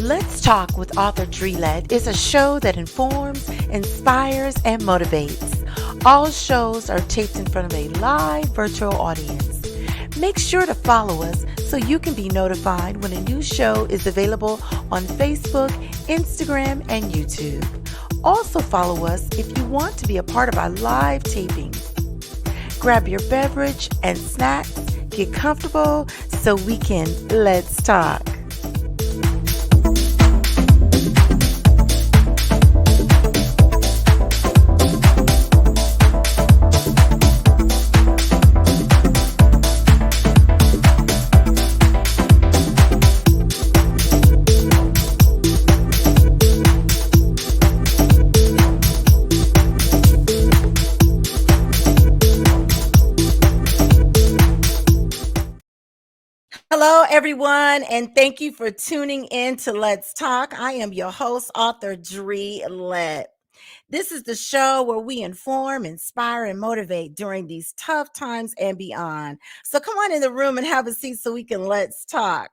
Let's Talk with author Dre Lett is a show that informs, inspires, and motivates. All shows are taped in front of a live virtual audience. Make sure to follow us so you can be notified when a new show is available on Facebook, Instagram, and YouTube. Also follow us if you want to be a part of our live tapings. Grab your beverage and snacks, get comfortable so we can let's talk. Hello, everyone, and thank you for tuning in to Let's Talk. I am your host, author Dre Lett. This is the show where we inform, inspire, and motivate during these tough times and beyond. So come on in the room and have a seat so we can let's talk.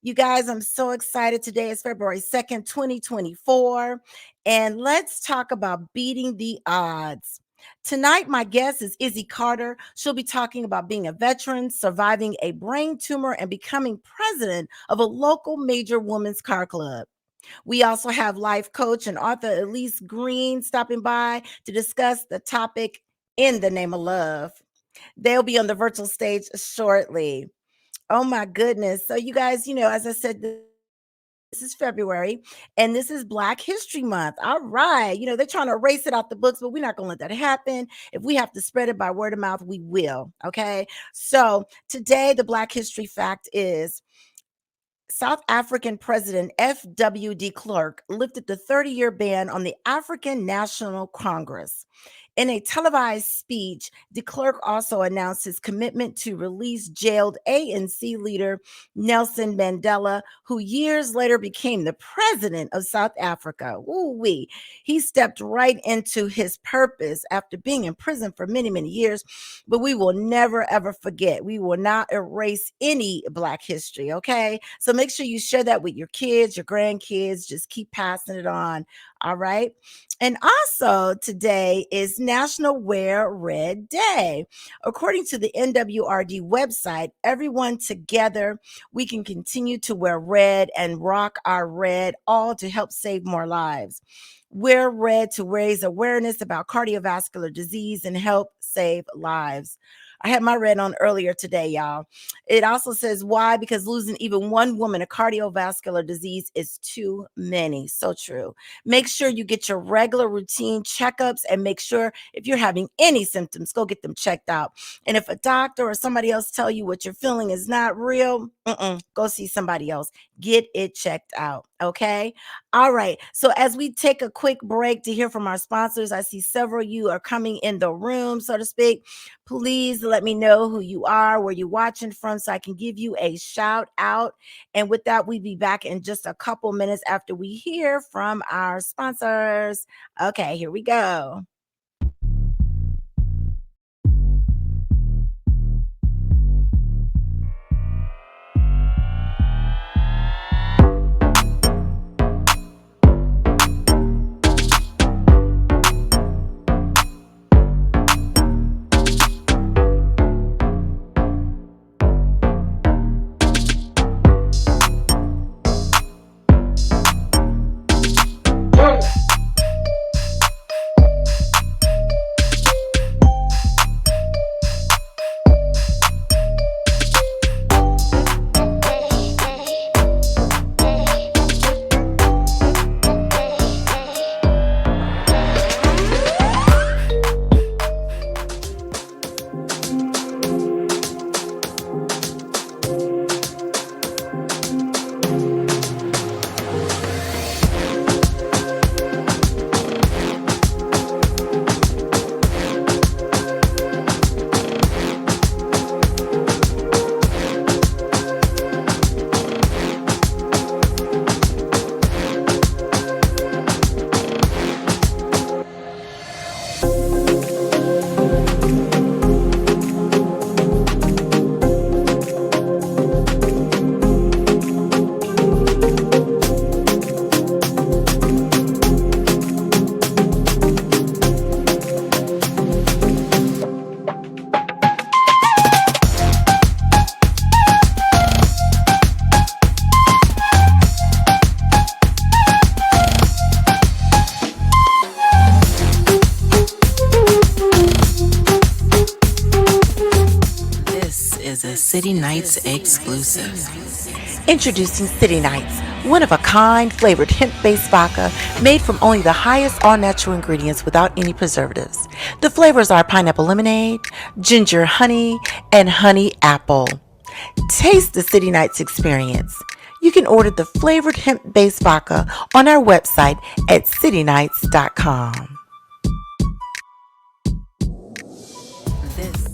You guys, I'm so excited. Today is February 2nd, 2024, and let's talk about beating the odds. Tonight, my guest is Izzy Carter. She'll be talking about being a veteran, surviving a brain tumor, and becoming president of a local major women's car club. We also have life coach and author Elise stopping by to discuss the topic In the Name of Love. They'll be on the virtual stage shortly. Oh my goodness. So you guys, as I said, this is February and this is Black History Month. All right. They're trying to erase it out the books, but we're not going to let that happen. If we have to spread it by word of mouth, we will. Okay. So today, the Black History fact is South African President F.W. de Klerk lifted the 30-year ban on the African National Congress. In a televised speech, de Klerk also announced his commitment to release jailed ANC leader Nelson Mandela, who years later became the president of South Africa. Woo-wee. He stepped right into his purpose after being in prison for many, many years, but we will never, ever forget. We will not erase any Black history, okay? So make sure you share that with your kids, your grandkids. Just keep passing it on, all right? And also today is National Wear Red Day. According to the NWRD website, everyone together, we can continue to wear red and rock our red, all to help save more lives. Wear red to raise awareness about cardiovascular disease and help save lives. I had my red on earlier today, y'all. It also says why? Because losing even one woman to cardiovascular disease is too many. So true. Make sure you get your regular routine checkups and make sure if you're having any symptoms, go get them checked out. And if a doctor or somebody else tell you what you're feeling is not real, go see somebody else. Get it checked out. Okay. All right. So as we take a quick break to hear from our sponsors, I see several of you are coming in the room, so to speak. Please let me know who you are, where you're watching from, so I can give you a shout out. And with that, we'll be back in just a couple minutes after we hear from our sponsors. Okay, here we go. City Nights exclusive. Introducing City Nights, one of a kind flavored hemp based vodka made from only the highest all natural ingredients without any preservatives. The flavors are pineapple lemonade, ginger honey, and honey apple. Taste the City Nights experience. You can order the flavored hemp based vodka on our website at citynights.com. This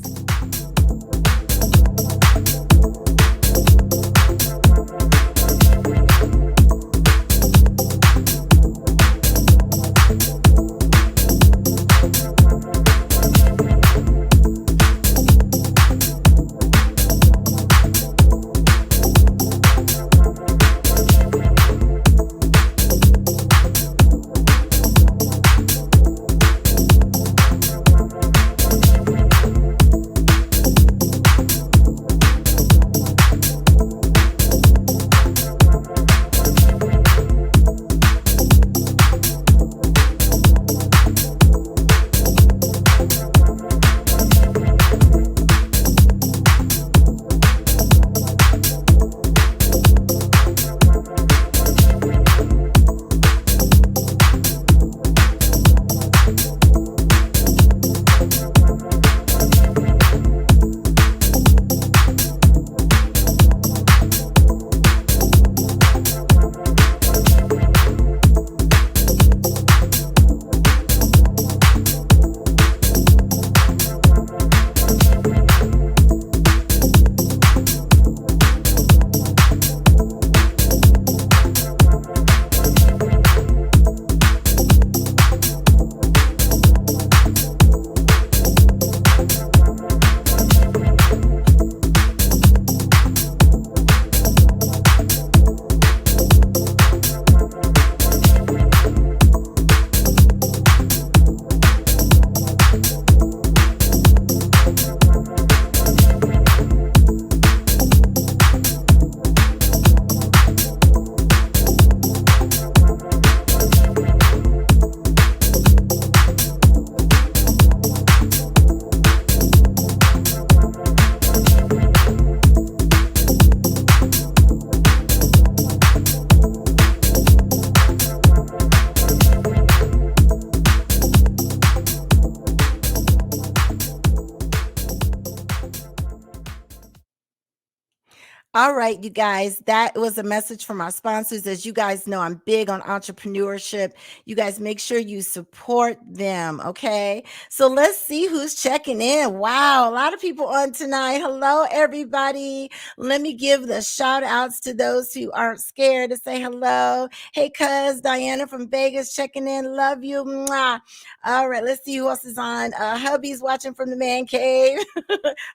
All right, you guys, that was a message from our sponsors. As you guys know, I'm big on entrepreneurship. You guys make sure you support them, okay? So let's see who's checking in. Wow, a lot of people on tonight. Hello, everybody. Let me give the shout outs to those who aren't scared to say hello. Hey, cuz Diana from Vegas checking in. Love you. Mwah. All right, let's see who else is on. Hubby's watching from the man cave.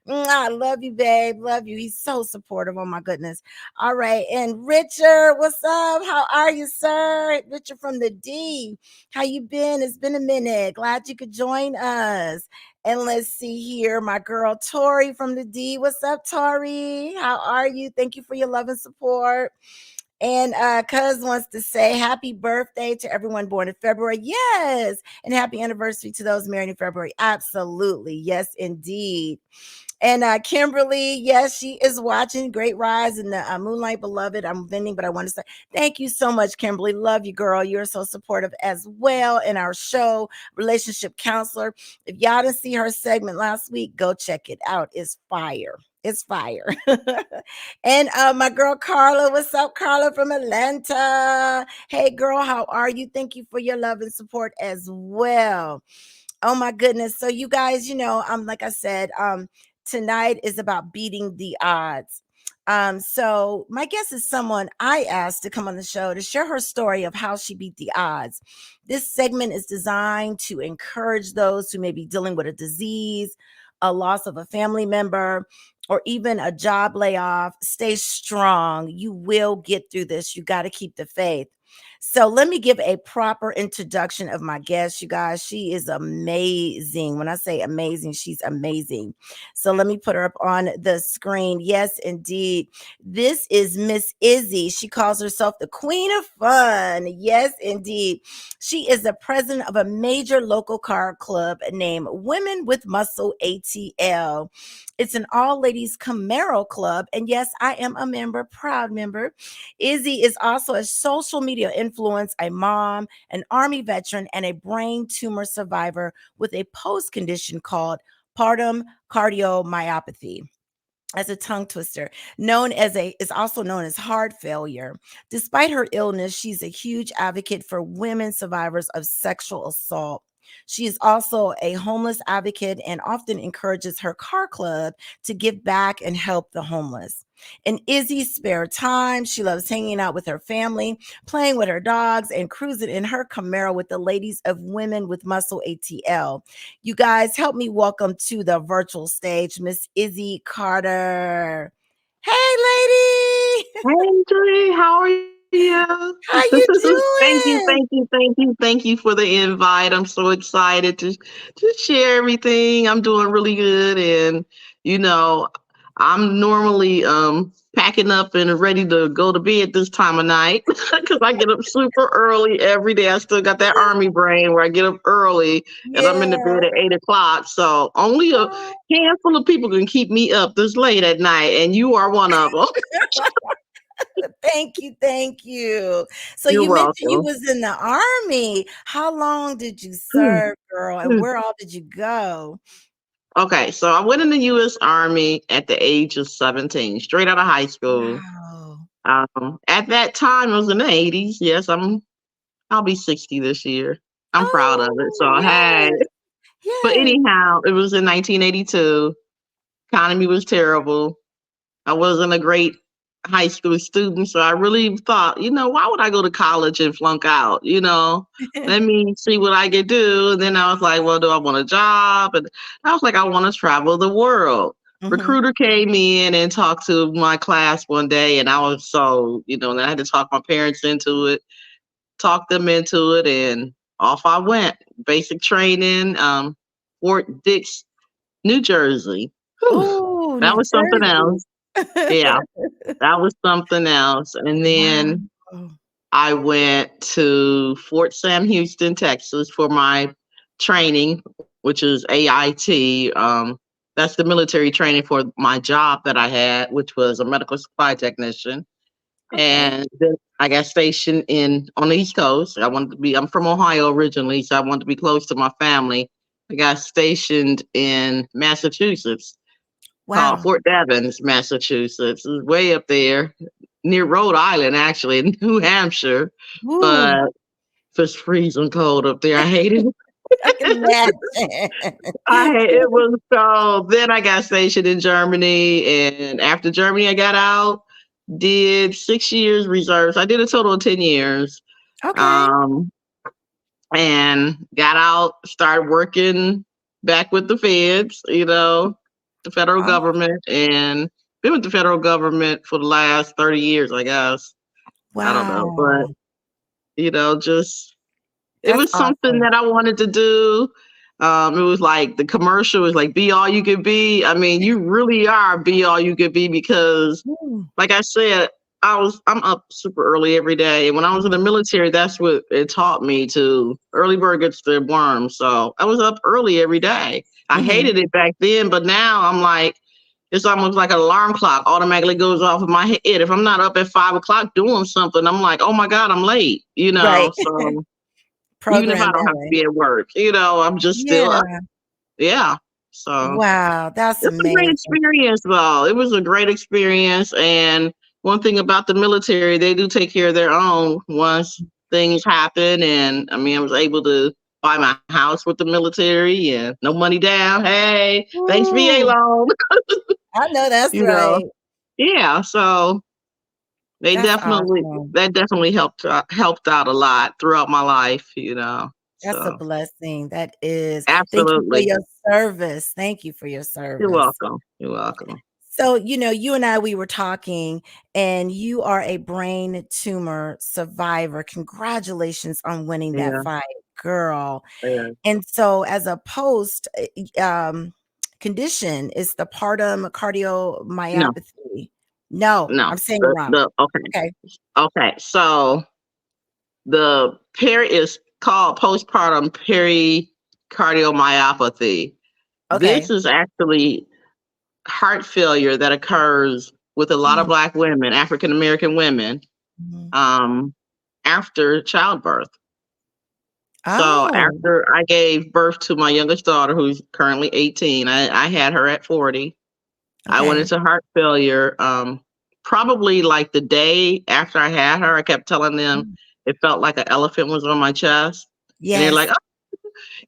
I love you, babe. Love you. He's so supportive. Oh my goodness. All right. And Richard, what's up? How are you, sir? Richard from the D. How you been? It's been a minute. Glad you could join us. And let's see here. My girl Tori from the D. What's up, Tori? How are you? Thank you for your love and support. And Cuz wants to say happy birthday to everyone born in February. Yes. And happy anniversary to those married in February. Absolutely. Yes, indeed. And Kimberly, yes, she is watching Great Rise and the Moonlight Beloved. I'm vending, but I want to say thank you so much, Kimberly. Love you, girl. You're so supportive as well in our show, Relationship Counselor. If y'all didn't see her segment last week, go check it out. It's fire. It's fire. And my girl Carla, what's up, Carla from Atlanta? Hey, girl, how are you? Thank you for your love and support as well. Oh my goodness. So you guys, like I said, tonight is about beating the odds. So my guest is someone I asked to come on the show to share her story of how she beat the odds. This segment is designed to encourage those who may be dealing with a disease, a loss of a family member, or even a job layoff. Stay strong. You will get through this. You got to keep the faith. So let me give a proper introduction of my guest, you guys. She is amazing. When I say amazing, she's amazing. So let me put her up on the screen. Yes, indeed. This is Miss Izzy. She calls herself the Queen of Fun. Yes, indeed. She is the president of a major local car club named Women with Muscle ATL. It's an all ladies Camaro club. And yes, I am a member, proud member. Izzy is also a social media influence, a mom, an Army veteran, and a brain tumor survivor with a post condition called partum cardiomyopathy. As a tongue twister, known as a is also known as heart failure. Despite her illness, she's a huge advocate for women survivors of sexual assault. She is also a homeless advocate and often encourages her car club to give back and help the homeless. In Izzy's spare time, she loves hanging out with her family, playing with her dogs, and cruising in her Camaro with the ladies of Women with Muscle ATL. You guys, help me welcome to the virtual stage Miss Izzy Carter. Hey, lady. Hey, Dre, how are you? How you doing? Thank you for the invite. I'm so excited to share everything. I'm doing really good, and you know, I'm normally packing up and ready to go to bed this time of night because I get up super early every day. I still got that army brain where I get up early and I'm in the Yeah. bed at 8 o'clock. So only a Oh, handful of people can keep me up this late at night, and you are one of them. thank you, thank you. So You're you mentioned you welcome. was in the army. How long did you serve, girl? And where all did you go? Okay, so I went in the U.S. Army at the age of 17, straight out of high school. Wow. At that time, it was in the 80s. Yes, I'll be 60 this year. I'm proud of it. Oh, So hey, yes, but yes. anyhow, it was in 1982. Economy was terrible. I wasn't a great high school student, so I really thought, why would I go to college and flunk out? Let me see what I could do. And then I was like, well, do I want a job? And I was like, I want to travel the world. Mhm. Recruiter came in and talked to my class one day, and I was so, and I had to talk my parents into it, talk them into it, and off I went. Basic training, Fort Dix, New Jersey. Whew, Oh, that New was something Jersey. else. Yeah, that was something else. And Wow. then I went to Fort Sam Houston, Texas for my training, which is AIT. That's the military training for my job that I had, which was a medical supply technician. Okay. And then I got stationed on the East Coast. I'm from Ohio originally, so I wanted to be close to my family. I got stationed in Massachusetts, called Wow. Fort Devens, Massachusetts. It's way up there near Rhode Island, actually, in New Hampshire. Woo. But it's freezing cold up there. I hate it. I can imagine. It was cold. Then I got stationed in Germany, and after Germany, I got out. Did 6 years reserves. I did a total of 10 years. Okay. Um, and got out, started working back with the feds, the federal Oh, government, and been with the federal government for the last 30 years, I guess. I don't know, but wow. just it That's was something awesome. that I wanted to do. It was like the commercial was like be all you could be. I mean, you really are be all you could be because Woo. like I said, I'm up super early every day. And when I was in the military, that's what it taught me to early bird gets the worm. So I was up early every day. I Mhm. hated it back then, but now I'm like, it's almost like an alarm clock automatically goes off in my head. If I'm not up at 5 o'clock doing something, I'm like, oh my God, I'm late, Right. So even if I Programmed don't that have to way. be at work, I'm just still up. Yeah. Yeah. So Wow. That's it's a great amazing. experience, though. It was a great experience, and one thing about the military, they do take care of their own once things happen. And I mean, I was able to buy my house with the military and no money down. Hey, thanks VA Woo. loan. I know that's you know, right. yeah. So they That's definitely awesome. that definitely helped out a lot throughout my life. That's a So blessing. That is. Thank you for absolutely, your service. Thank you for your you're service. welcome. You're welcome. So, you and I, we were talking, and you are a brain tumor survivor. Congratulations on winning that Yeah, fight, girl. yeah. And so, as a post condition, is the partum No, cardiomyopathy. No, no. I'm saying it wrong. Okay, Okay. okay. So the peri is called postpartum pericardiomyopathy. This Okay. is actually heart failure that occurs with a lot of Mm. Black women, African American women, Mhm. um, after childbirth. So Oh, after I gave birth to my youngest daughter, who's currently 18, I had her at 40. I went okay. into heart failure. Probably like the day after I had her, I kept telling them Mm. it felt like an elephant was on my chest. And they're like, Yes.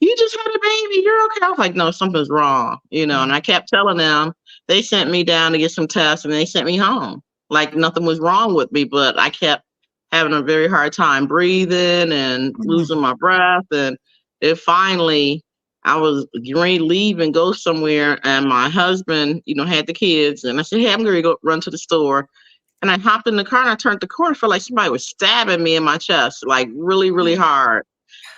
you just had a baby. You're okay. I was like, no, something's wrong, Yeah. and I kept telling them. They sent me down to get some tests and they sent me home. Like nothing was wrong with me, but I kept having a very hard time breathing and Mm. losing my breath. And it finally, I was getting ready to leave and go somewhere. And my husband, had the kids. And I said, hey, I'm going to go run to the store. And I hopped in the car and I turned the corner. I felt like somebody was stabbing me in my chest, like really, really Oh. hard.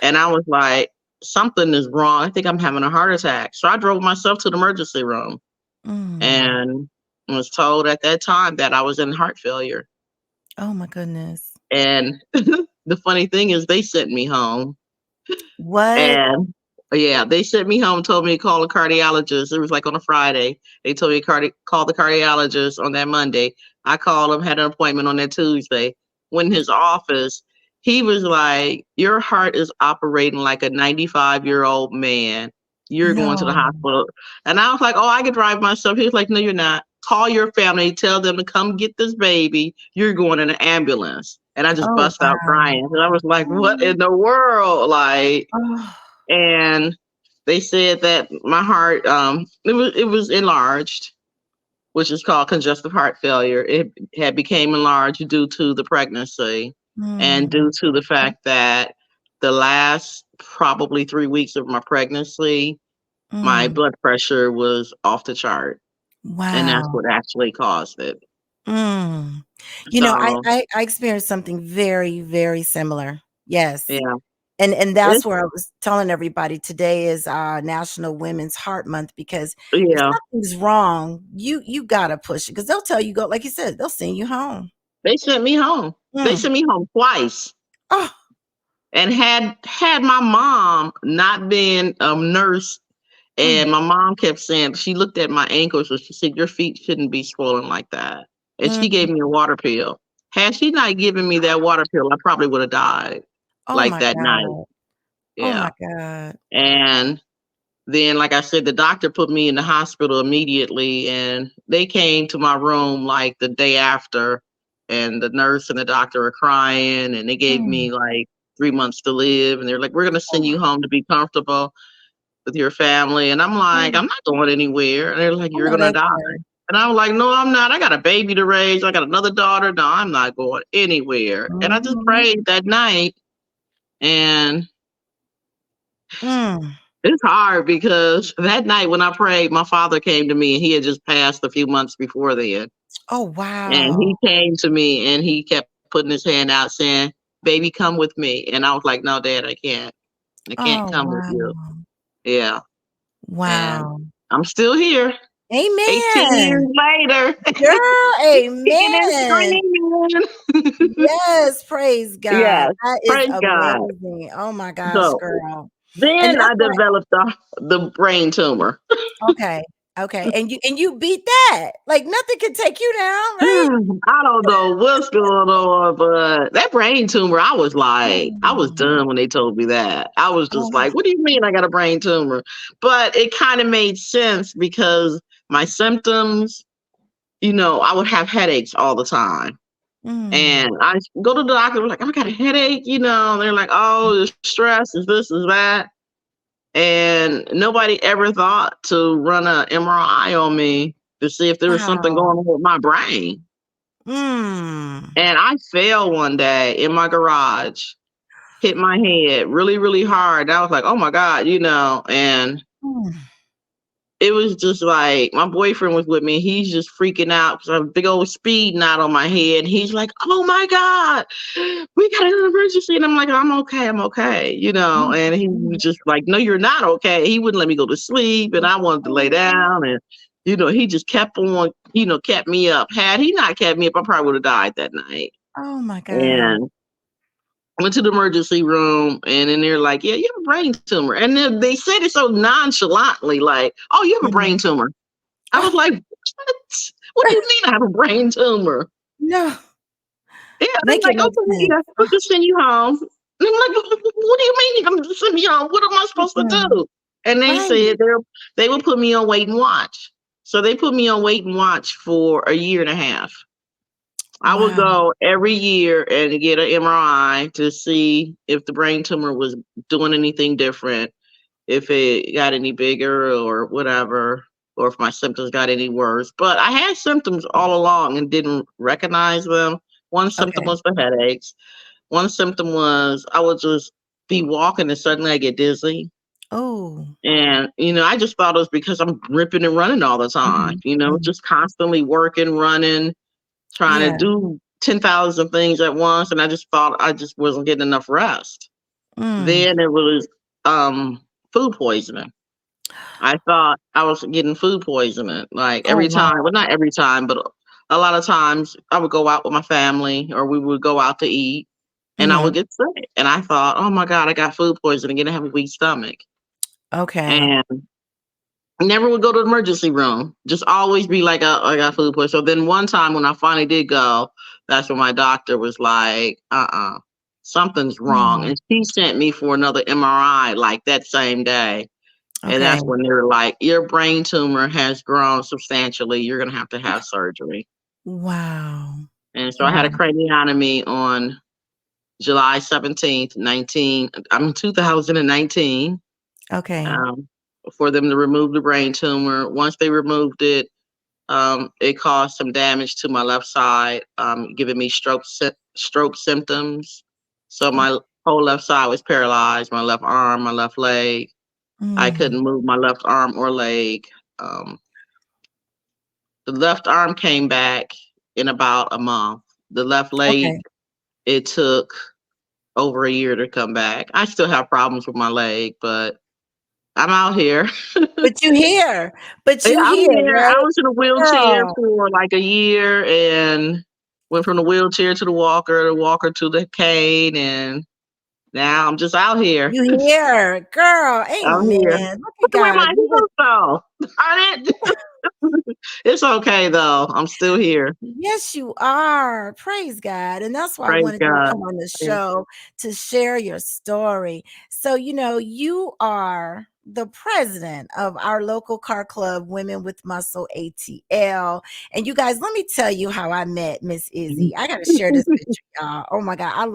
And I was like, something is wrong. I think I'm having a heart attack. So I drove myself to the emergency room Mm. and was told at that time that I was in heart failure. Oh my goodness. And the funny thing is, they sent me home. What? And yeah, they sent me home, told me to call a cardiologist. It was like on a Friday. They told me to call the cardiologist on that Monday. I called him, had an appointment on that Tuesday. Went in his office. He was like, your heart is operating like a 95-year-old man. You're going to the No. hospital. And I was like, oh, I can drive myself. He was like, no, you're not. Call your family, tell them to come get this baby. You're going in an ambulance. And I just Oh, bust out wow. crying. And I was like, what Mm. in the world? Like, Oh. and they said that my heart it was enlarged, which is called congestive heart failure. It had became enlarged due to the pregnancy and Mm. due to the fact that the last probably 3 weeks of my pregnancy, my Mm. blood pressure was off the chart, and that's Wow. what actually caused it. Mm. I So I experienced something very, very similar. Yes. yeah, And that's it's where I was telling everybody today is National Women's Heart Month, because if yeah. something's wrong, you gotta push it, because they'll tell you, go, like you said, they'll send you home. They sent me home. They Mm. sent me home twice. Oh. And had my mom not been a nurse, Mm. and my mom kept saying, she looked at my ankles and she said, your feet shouldn't be swollen like that. And she Mm. gave me a water pill. Had she not given me that water pill, I probably would have died Oh like my that night. god. Oh Yeah. my god. And then, like I said, the doctor put me in the hospital immediately, and they came to my room like the day after, and the nurse and the doctor were crying, and they gave Mm. me like 3 months to live, and they're like, "We're gonna send Oh, you home to be comfortable with your family." And I'm like, mm. "I'm not going anywhere." And they're like, I "You're know gonna that's die." right. And I was like, "No, I'm not. I got a baby to raise. I got another daughter. No, I'm not going anywhere." And I just Mhm. prayed that night, and Mm. it's hard because that night when I prayed, my father came to me and he had just passed a few months before then. Oh, And wow. he came to me and he kept putting his hand out saying, baby, come with me. And I was like, no, Dad, I can't. I can't Oh, come with you. wow. Yeah. And Wow. I'm still here 18 years Amen. later, Girl, kicking and amen. screaming. Yes, praise God. Yes. That is Praise God. amazing. Oh my gosh, So girl. And then that's I why. developed the brain tumor. Okay. Okay. And you beat that. Like nothing can take you down, right? I don't know what's going on, but that brain tumor, I was Mm. done when they told me that. I was just Oh. like, what do you mean I got a brain tumor? But it kind of made sense because my symptoms, I would have headaches all the time. Mm. And I go to the doctor, like, I got a headache, they're like, oh, the stress is this, is that. And nobody ever thought to run an MRI on me to see if there was something Wow. going on with my brain. Mm. And I fell one day in my garage, hit my head really, really hard. I was like, oh my God, and Mm. it was just like my boyfriend was with me. He's just freaking out because I have a big old speed knot on my head. He's like, "Oh my God, we got an emergency!" And I'm like, "I'm okay, I'm okay," you know. And he was just like, "No, you're not okay." He wouldn't let me go to sleep, and I wanted to lay down, and he just kept on, kept me up. Had he not kept me up, I probably would have died that night. Oh my God. And went to the emergency room, and then they're like, "Yeah, you have a brain tumor." And then they said it so nonchalantly, like, "Oh, you have a Mhm. brain tumor." I was Oh, like, "What? What do you mean I have a brain tumor?" no. Yeah, they're Make it like, make "Okay, yeah, sense. we'll just send you home." And I'm like, "What do you mean you're gonna send me home? What am I supposed to Mhm. do?" And they Right. said they will put me on wait and watch. So they put me on wait and watch for a year and a half. I would Wow. go every year and get an MRI to see if the brain tumor was doing anything different, if it got any bigger or whatever, or if my symptoms got any worse. But I had symptoms all along and didn't recognize them. One symptom Okay. was the headaches. One symptom was I would just be walking and suddenly I get dizzy. Oh. And, I just thought it was because I'm ripping and running all the time, Mhm. Mhm. just constantly working, running, trying to Yeah. do 10,000 things at once. And I just thought I just wasn't getting enough rest. Mm. Then it was food poisoning. I thought I was getting food poisoning, like, Oh, every wow. time well, not every time, but a lot of times I would go out with my family or we would go out to eat, and I would Mhm. get sick, and I thought, "Oh my god, I got food poisoning, and I have a weak stomach," Okay. and never would go to the emergency room, just always be like, "I got food poisoning." So then one time when I finally did go, that's when my doctor was like, something's wrong," Mm. and she sent me for another MRI, like, that same day. And Okay. that's when they were like, "Your brain tumor has grown substantially. You're gonna have to have surgery." Wow. And so I had a Wow. craniotomy on July 17th, 2019, Okay. um, for them to remove the brain tumor. Once they removed it, it caused some damage to my left side, giving me stroke symptoms. So my whole left side was paralyzed, my left arm, my left leg. I Mm. couldn't move my left arm or leg. Um, The left arm came back in about a month. The left leg, Okay. it took over a year to come back. I still have problems with my leg, but I'm out here. But you here. But Yeah, you I'm here, here. right? I was in a wheelchair Girl, for like a year and went from the wheelchair to the walker to the cane, and now I'm just out here. you here. Girl, I'm here. amen. Look at Look where God. my You heels though. I didn't. It's okay though. I'm still here. Yes, you are. Praise God. And that's why I Praise wanted you to God. come on the show to share your story. So, you are the president of our local car club, Women with Muscle ATL. And you guys, let me tell you how I met Miss Izzy. I got to share this picture, y'all. Oh my God. I'm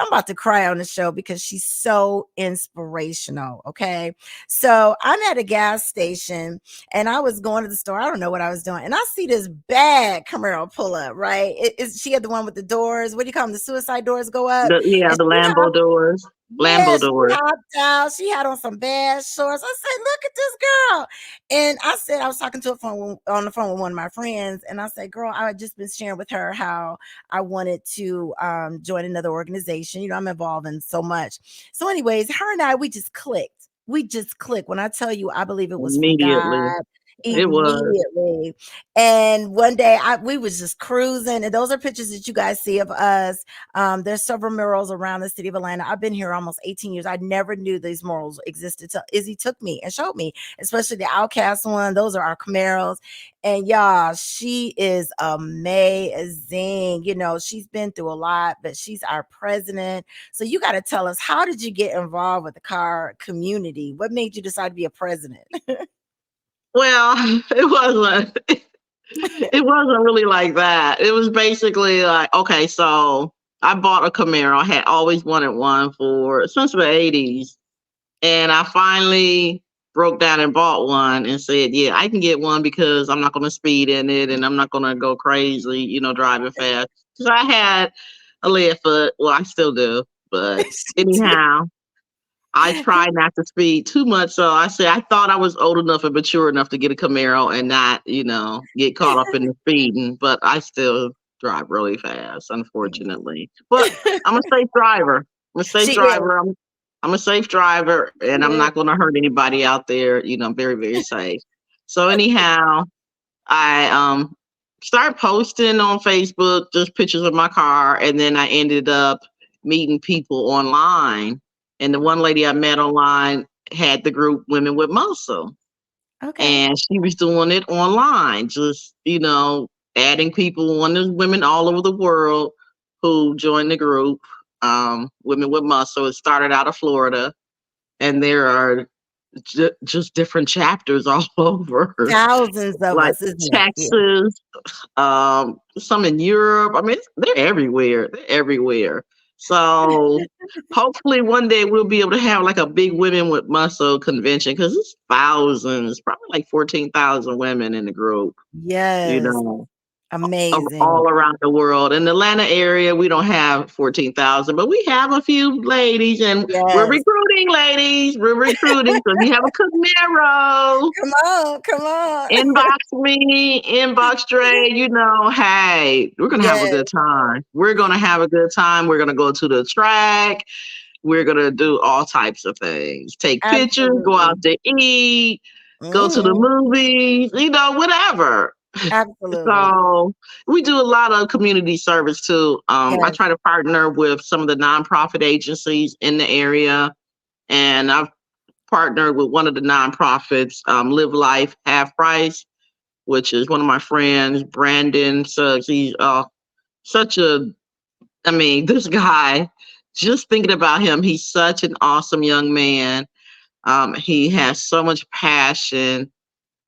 about to cry on the show because she's so inspirational. Okay. So I'm at a gas station and I was going to the store. I don't know what I was doing. And I see this bad Camaro pull up, right? She had the one with the doors. What do you call them? The suicide doors go up. And The she Lambo hopped, doors. yeah, Lambo she doors. hopped out. She had on some bad shorts. I said, look at this girl. And I said, I was talking to on the phone with one of my friends. And I said, girl, I had just been sharing with her how I wanted to join another organization. I'm involved in so much. So anyways, her and I, we just clicked. We just clicked. When I tell you, I believe it was from Immediately. God It was. immediately. And one day we was just cruising, and those are pictures that you guys see of us. There's several murals around the city of Atlanta. I've been here almost 18 years. I never knew these murals existed till Izzy took me and showed me, especially the Outcast one. Those are our Camaros. And y'all, she is amazing. She's been through a lot, but she's our president. So you got to tell us, how did you get involved with the car community? What made you decide to be a president? Well, it wasn't really like that. It was basically like, okay, so I bought a Camaro. I had always wanted one for since the 80s. And I finally broke down and bought one and said, yeah, I can get one because I'm not going to speed in it and I'm not going to go crazy, driving fast. Because I had a lead foot. Well, I still do. But She did. anyhow, I try not to speed too much. So I said I thought I was old enough and mature enough to get a Camaro and not, get caught up in the speeding. But I still drive really fast, unfortunately. But I'm a safe driver. I'm a safe She is. driver. I'm a safe driver, and I'm Yeah. not going to hurt anybody out there. I'm very, very safe. So anyhow, I started posting on Facebook just pictures of my car, and then I ended up meeting people online. And the one lady I met online had the group Women with Muscle, Okay. and she was doing it online, just adding people on. There's women all over the world who joined the group, Women with Muscle. It started out of Florida, and there are just different chapters all over, Thousands of like us, isn't it? Yeah. Texas, some in Europe. I mean, they're everywhere. They're everywhere. So hopefully one day we'll be able to have like a big women with muscle convention because it's thousands, probably like 14,000 women in the group, you Yes. know, Amazing. all around the world. In the Atlanta area, we don't have 14,000, but we have a few ladies and we're Yes. recruiting ladies. We're recruiting. So if you have a Camaro, Come on. Come on. inbox me, inbox Dre, hey, we're gonna have a Yes. good time. We're gonna have a good time. We're gonna go to the track. We're gonna do all types of things. Take pictures, go Absolutely. out to eat, go to the Mhm. movies, whatever. Absolutely. So we do a lot of community service too. I Yes. try to partner with some of the nonprofit agencies in the area, and I've partnered with one of the nonprofits, Live Life Half Price, which is one of my friends, Brandon Suggs. He's such a, I mean, this guy, just thinking about him, he's such an awesome young man. He has so much passion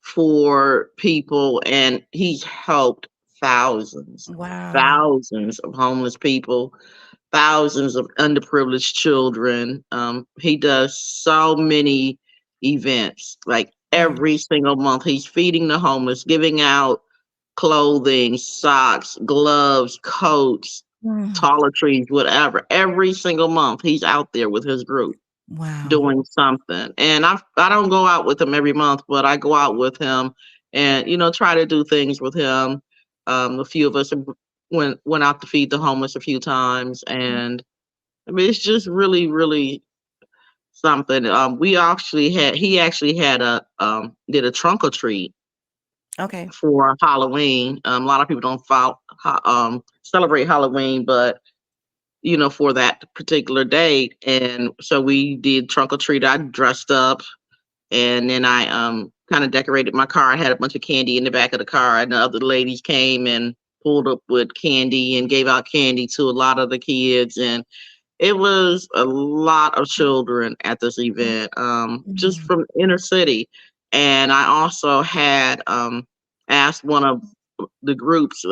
for people, and he's helped thousands, Wow. thousands of homeless people, thousands of underprivileged children. He does so many events, like Mm. every single month. He's feeding the homeless, giving out clothing, socks, gloves, coats, Mm. toiletries, whatever. Every single month, he's out there with his group Wow. doing something. And I don't go out with him every month, but I go out with him and try to do things with him. A few of us went out to feed the homeless a few times, and I mean it's just really really something. He actually had a did a trunk or treat Okay. for Halloween. A lot of people don't celebrate Halloween, but for that particular date. And so we did trunk or treat. I dressed up and then I kind of decorated my car. I had a bunch of candy in the back of the car, and the other ladies came and pulled up with candy and gave out candy to a lot of the kids. And it was a lot of children at this event, just Mhm. from inner city. And I also had asked one of the groups,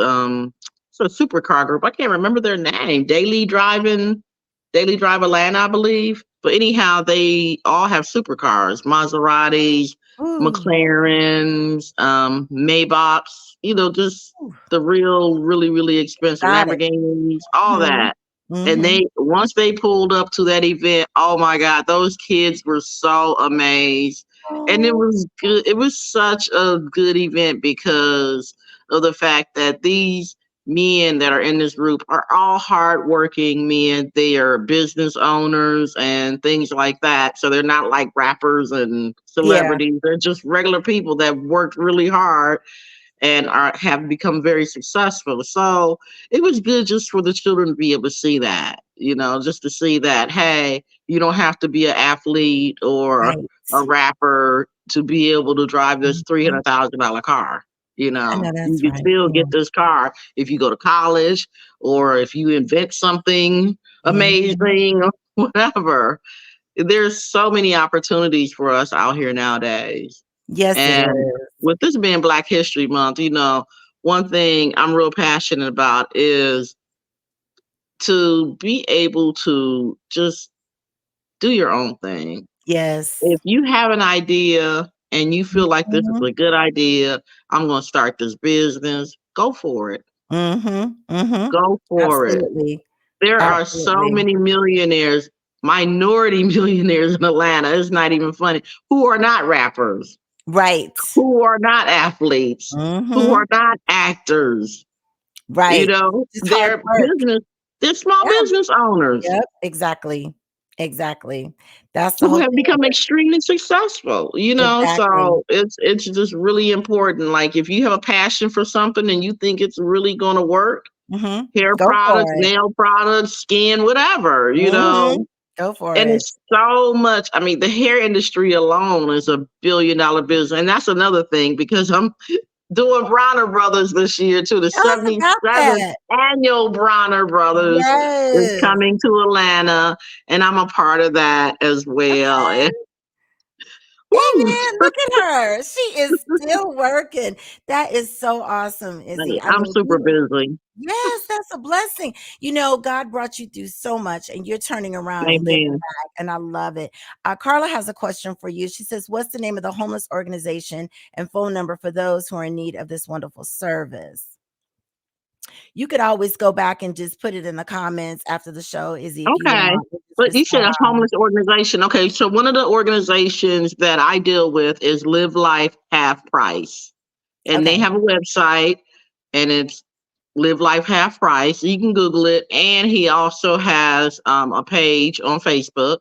it's a supercar group. I can't remember their name. Daily Drive Atlanta, I believe. But anyhow, they all have supercars, Maseratis, Ooh. McLarens, Maybachs, just Ooh. the real, really, really expensive Exotic. Lamborghinis, all Mhm. that. And Mhm. they once they pulled up to that event, oh my God, those kids were so amazed. And it Oh. was good. It was such a good event because of the fact that these men that are in this group are all hardworking men. They are business owners and things like that. So they're not like rappers and Yeah. celebrities. They're just regular people that worked really hard and have become very successful. So it was good just for the children to be able to see that, just to see that, hey, you don't have to be an athlete or Right. a rapper to be able to drive this Mhm. $300,000 car. I know You that's can right. still Yeah. get this car if you go to college or if you invent something Mhm. amazing or whatever. There's so many opportunities for us out here nowadays. Yes, it And is. with this being Black History Month, one thing I'm real passionate about is to be able to just do your own thing. Yes. If you have an idea and you feel like this is Mhm. a good idea, I'm going to start this business, go for it. Mhm. Mhm. Go for it. Absolutely. There are so Absolutely. many millionaires. minority millionaires in Atlanta. It's not even funny. Who are not rappers, Right. who are not athletes, who Mm-hmm. are not actors. You Right. know, Just hard work. they're small Yeah. business owners Yep. Exactly. Exactly. That's the who whole have thing of become it. extremely successful, you know. Exactly. So it's just really important. Like if you have a passion for something and you think it's really gonna work, Mm-hmm. hair Go products, for it. nail products, skin, whatever, you Mm-hmm. know. Go for And it. it's so much. I mean, the hair industry alone is $1 billion business. And that's another thing because I'm doing Bronner Brothers this year too. The Oh, I forgot 77th that. annual Bronner Brothers is Yes. coming to Atlanta, and I'm a part of that as well. And Okay. woo, Amen. Look at her. She is still working. That is so awesome, Izzy. I I'm mean, super busy. yes, that's a blessing. You know, God brought you through so much and you're turning around and giving Amen. back, and I love it. Carla has a question for you. She says, what's the name of the homeless organization and phone number for those who are in need of this wonderful service? You could always go back and just put it in the comments after the show, Izzy, if you Okay. want, and just But you said a respond. homeless organization. Okay. So one of the organizations that I deal with is Live Life Half Price. And they Okay. have a website and it's Live Life Half Price. You can Google it. And he also has a page on Facebook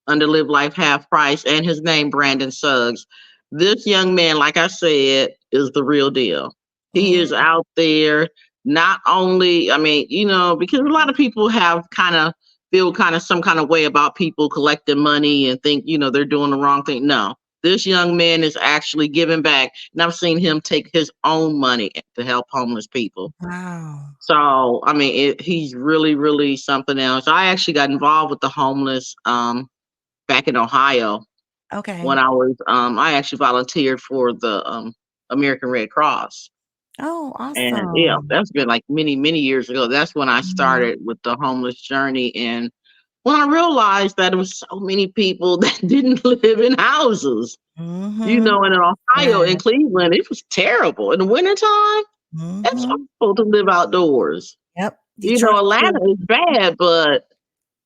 under Live Life Half Price, and his name Brandon Suggs. This young man, like I said, is the real deal. He Mm, is out there not only, I mean, you know, because a lot of people have kind of feel kind of some kind of way about people collecting money and think, you know, they're doing the wrong thing. No. This young man is actually giving back, and I've seen him take his own money to help homeless people. wow. So, I mean, he's really, really something else. I actually got involved with the homeless back in Ohio Okay. when I actually volunteered for the American Red Cross. Oh, And yeah, awesome. that's been like many, many years ago. That's when I Mhm. started with the homeless journey. And when I realized that there was so many people that didn't live in houses, you Mhm. know, and in Ohio and Yes. Cleveland, it was terrible. In the wintertime, it's Mhm. awful to live outdoors. Yep. You Detroit know, Atlanta too. is bad, but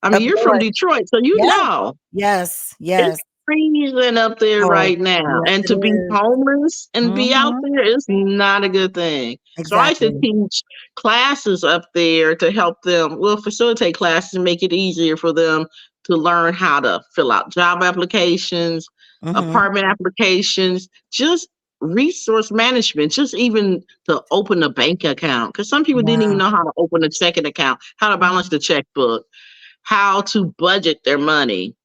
I mean, Up you're from north. Detroit, so you Yeah. know. Yes. It's Yes. freezing up there Oh, right now, yes, and it to be is. homeless and be out Mhm. there is not a good thing. So I used to Exactly. teach classes up there to help them, well, facilitate classes and make it easier for them to learn how to fill out job applications, Mhm. apartment applications, just resource management, just even to open a bank account. Because some people didn't even Wow. know how to open a checking account, how to balance Mhm. the checkbook, how to budget their money,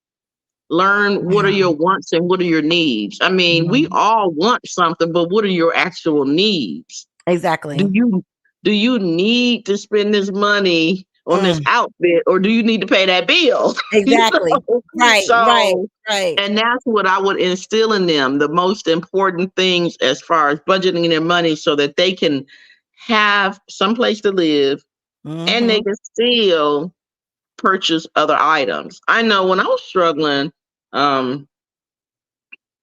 learn what are Wow. your wants and what are your needs. I mean, we Mhm. all want something, but what are your actual needs? Do Exactly. you do you need to spend this money on this Mm. outfit, or do you need to pay that bill? You Exactly. know? Right, right, So, right. and that's what I would instill in them, the most important things as far as budgeting their money so that they can have some place to live and they Mhm. can still purchase other items. I know when I was struggling, um,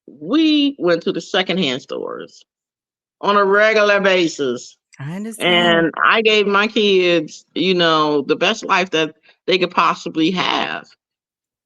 we went to the secondhand stores on a regular basis. I understand. And I gave my kids, you know, the best life that they could possibly have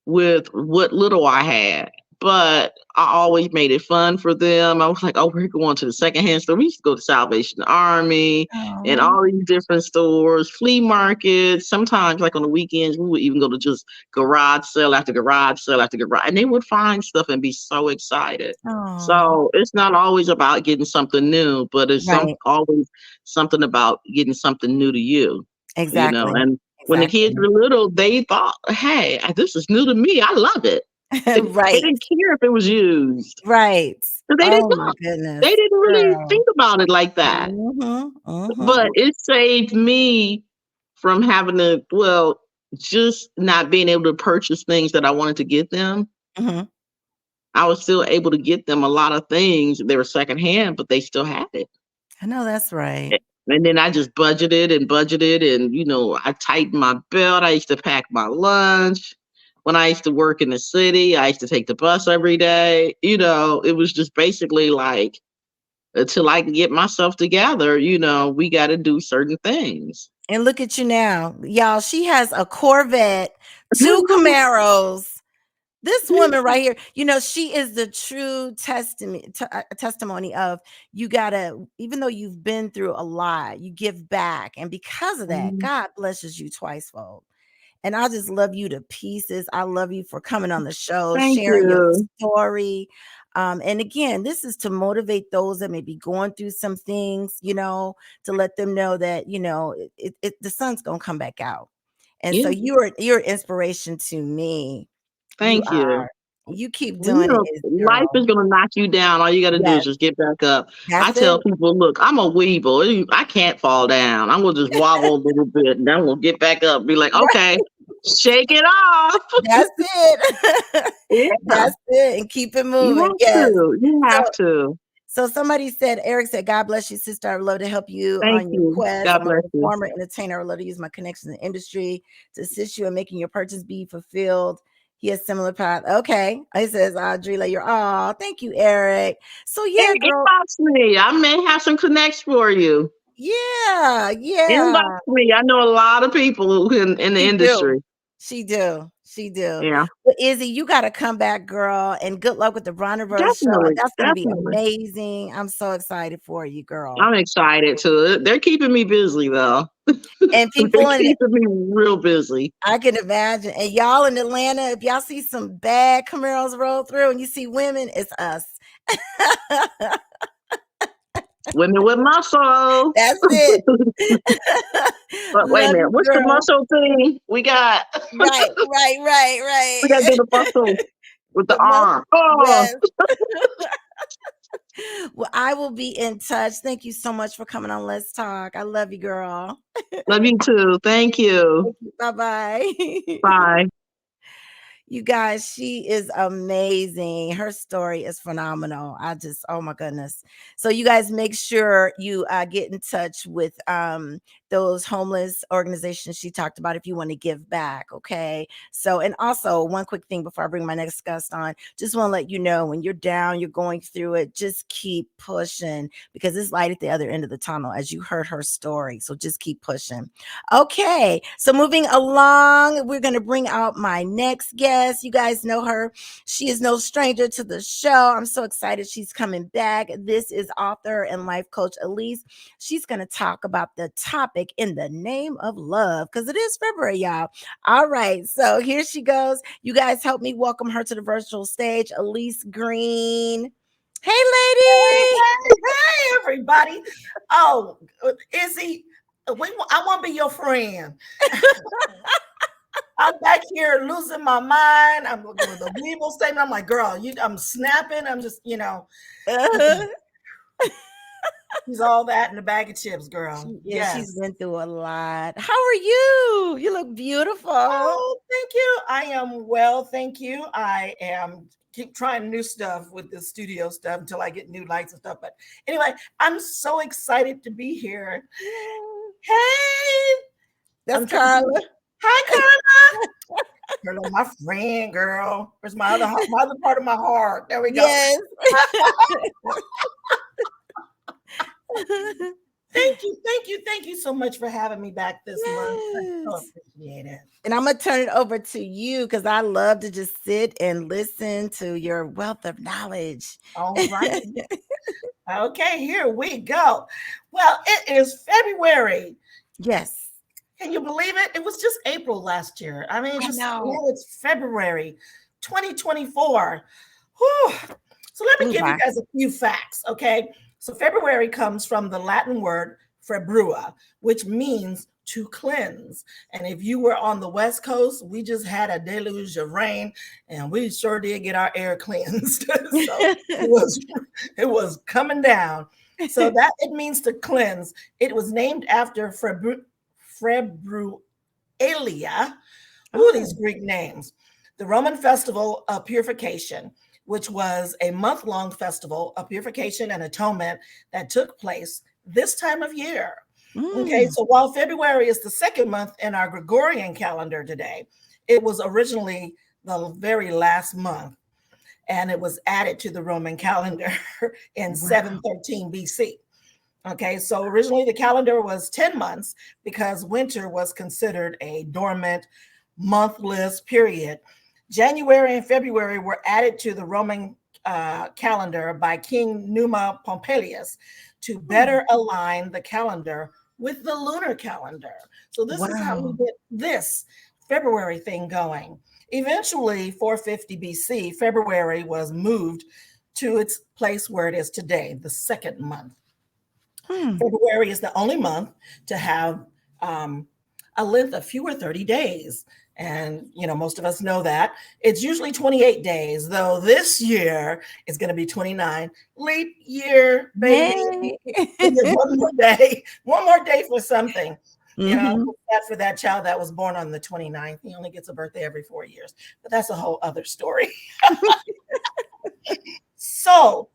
with what little I had. But I always made it fun for them. I was like, oh, we're going to the secondhand store. We used to go to Salvation Army and Oh. all these different stores, flea markets. Sometimes, like on the weekends, we would even go to just garage sale after garage sale after garage, and they would find stuff and be so excited. Oh. So it's not always about getting something new, but it's Right. always something about getting something new to you know. Exactly. And when the kids Exactly. were little, they thought, "Hey, this is new to me. I love it." They Right. didn't care if it was used. Right. But they didn't Oh my know. goodness. They didn't really Girl. think about it like that. Mhm. But Mhm. it saved me from having to, well, just not being able to purchase things that I wanted to get them. Mhm. I was still able to get them a lot of things. They were secondhand, but they still had it. I know that's right. And then I just budgeted and, you know, I tightened my belt. I used to pack my lunch. When I used to work in the city, I used to take the bus every day. You know, it was just basically like, until I can get myself together, you know, we got to do certain things. And look at you now. Y'all, she has a Corvette 2 Camaros. This woman right here, she is the true testimony of you gotta, even though you've been through a lot, you give back. And because of that, God blesses you twicefold. And I just love you to pieces. I love you for coming on the show, Thank sharing your you. story. And again, this is to motivate those that may be going through some things, to let them know that, the sun's going to come back out. And so Yeah. you're inspiration to me. You Thank you. are. You keep Well, doing it, life girl. is going to knock you down. All you got to do is Yes, just get back up. I that's tell it. people, look, I'm a weeble. I can't fall down. I'm going to just wobble a little bit and then I'm going to get back up. Be like, Right. okay, shake it off. That's it. Yeah. That's it. And keep it You moving. have Yes. to. You So have to. So somebody said, Eric said, God bless you, sister. I would love to help you Thank on your you. quest. God I'm a bless you. performer, entertainer. I would love to use my connections in the industry to assist you in making your purchase be fulfilled. He has similar path. Okay. He says, Dre Lett, thank you, Eric. So yeah, Eric, girl. inbox me. I may have some connects for you. Yeah. Inbox me. I know a lot of people in the She do. industry. She do. She do. Yeah, But Izzy, you got to come back, girl. And good luck with the Bronnerverse show. definitely. That's going to be Definitely. amazing. I'm so excited for you, girl. I'm excited too. They're keeping me busy though. And They're people in keeping me real busy. I can imagine. And y'all in Atlanta, if y'all see some bad Camaros roll through and you see women, it's us. Women with muscle. That's it. But wait a Love minute, you, what's the girl. muscle thing we got? Right. We gotta do the muscle with the The most, arm. Oh, yes. Well, I will be in touch. Thank you so much for coming on Let's Talk. I love you, girl. love you too. Thank you. Bye-bye. Bye. You guys, she is amazing. Her story is phenomenal. Oh my goodness. So you guys make sure you get in touch with those homeless organizations she talked about if you want to give back. Okay. So, and also one quick thing before I bring my next guest on, just want to let you know when you're down, you're going through it, just keep pushing because it's light at the other end of the tunnel as you heard her story. So just keep pushing. Okay. So moving along, we're going to bring out my next guest. You guys know her. She is no stranger to the show. I'm so excited she's coming back. This is author and life coach Elise. She's going to talk about the topic in the name of love because it is February, y'all. All right. So here she goes. You guys help me welcome her to the virtual stage, Elise Green. Hey, lady. Hey, everybody. Oh, Izzy, I want to be your friend. I'm back here losing my mind. I'm looking at the Weevil statement. I'm like, girl, I'm snapping. I'm just, she's all that in a bag of chips, girl. Yeah, she's Yes. been through a lot. How are you? You look beautiful. Oh, thank you. I am well, thank you. I am keep trying new stuff with the studio stuff until I get new lights and stuff. But anyway, I'm so excited to be here. Yeah. Hey, That's Carla. Hi, Carla. Carla, my friend, girl. Where's my other part of my heart? There we go. Yes. Thank you so much for having me back this month. I so appreciate it. And I'm gonna turn it over to you because I love to just sit and listen to your wealth of knowledge. All right. Okay, here we go. Well, it is February. Yes. Can you believe it? It was just April last year. I mean, know. it's February 2024. Whew. So let me give you guys a few facts, okay? So February comes from the Latin word februa, which means to cleanse. And if you were on the West Coast, we just had a deluge of rain and we sure did get our air cleansed. So it was coming down. So that it means to cleanse. It was named after Februalia. Ooh, these Greek names. The Roman festival of purification, which was a month-long festival of purification and atonement that took place this time of year. Okay, so while February is the second month in our Gregorian calendar today, it was originally the very last month, and it was added to the Roman calendar in 713 BC. Okay, so originally the calendar was 10 months because winter was considered a dormant month list, period. January and February were added to the Roman calendar by King Numa Pompilius to better align the calendar with the lunar calendar. So this is how we get this February thing going. Eventually, 450 BC, February was moved to its place where it is today, the second month. February is the only month to have a length of fewer 30 days. And, most of us know that. It's usually 28 days, though this year it's going to be 29. Leap year, baby. One more day for something. That for that child that was born on the 29th. He only gets a birthday every 4 years. But that's a whole other story. So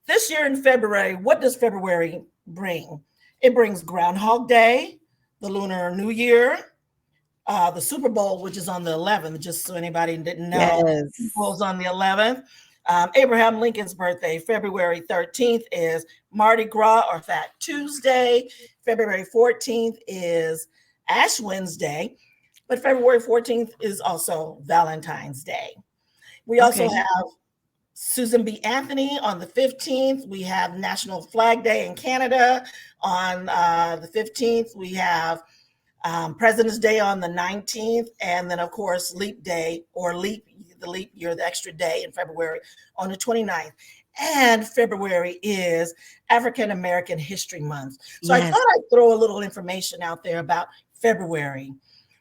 this year in February, what does February bring? It brings Groundhog Day, the Lunar New Year, the Super Bowl, which is on the 11th, just so anybody didn't know. Yes. Super Bowl's on the 11th. Abraham Lincoln's birthday, February 13th, is Mardi Gras or Fat Tuesday. February 14th is Ash Wednesday, but February 14th is also Valentine's Day. We also have Susan B. Anthony on the 15th. We have National Flag Day in Canada on the 15th. We have President's Day on the 19th. And then, of course, Leap Day or the leap year, the extra day in February on the 29th. And February is African American History Month. So I thought I'd throw a little information out there about February.